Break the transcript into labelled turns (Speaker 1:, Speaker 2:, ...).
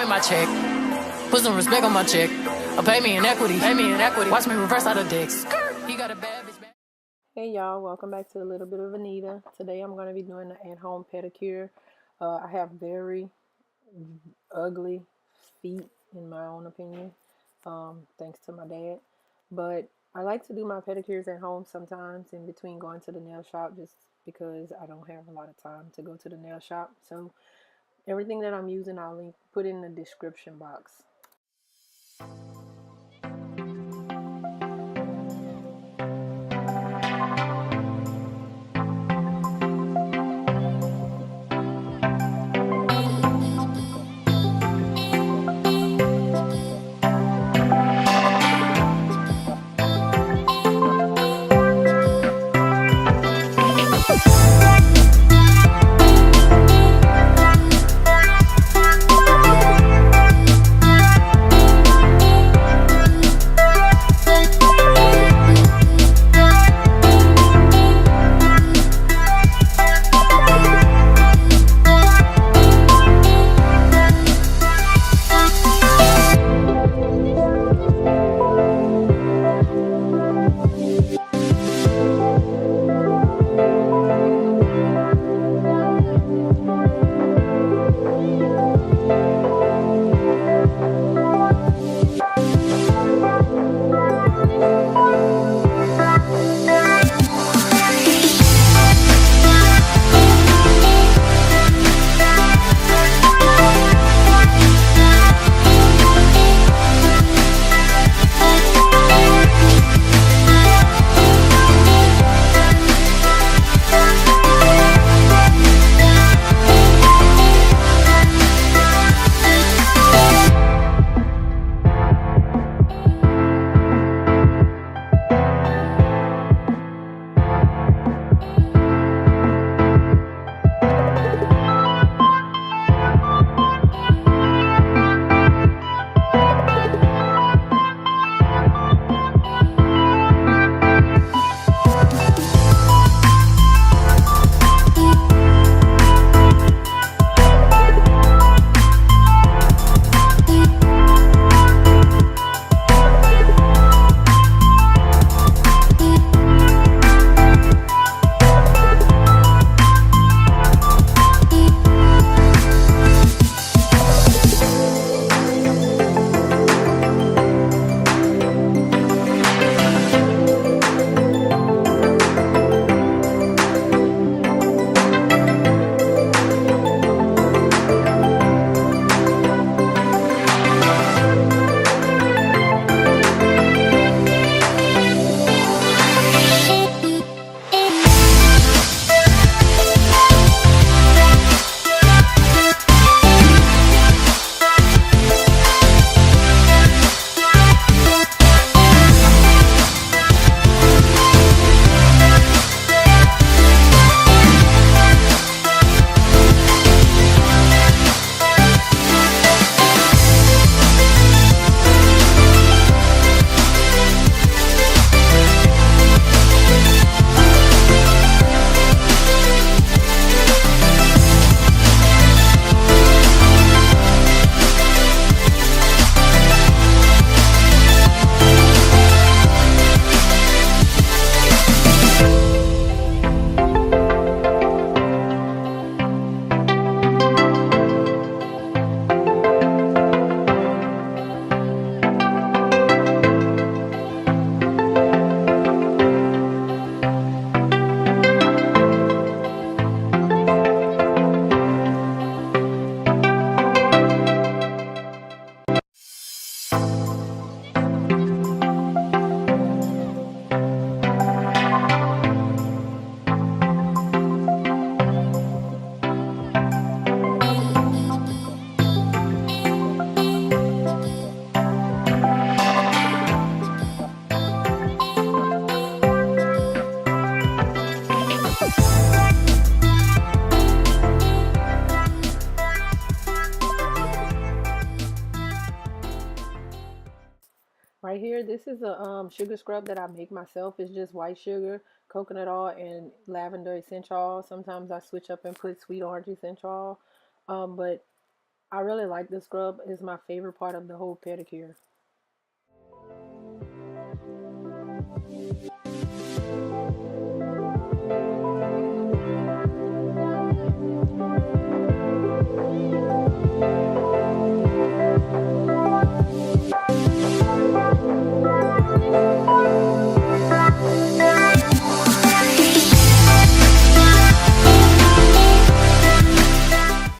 Speaker 1: ain't my chick. Put some respect on my chick. Pay me in equity. Watch me reverse out of dicks. He got a bad bitch.
Speaker 2: Hey y'all, welcome back to a little bit of Anita. Today I'm going to be doing an at-home pedicure. I have very ugly feet in my own opinion, thanks to my dad. But I like to do my pedicures at home sometimes in between going to the nail shop, just because I don't have a lot of time to go to the nail shop. So everything that I'm using I'll put in the description box. Right here, this is a sugar scrub that I make myself. It's just white sugar, coconut oil, and lavender essential oil. Sometimes I switch up and put sweet orange essential oil. But I really like the scrub. It's my favorite part of the whole pedicure.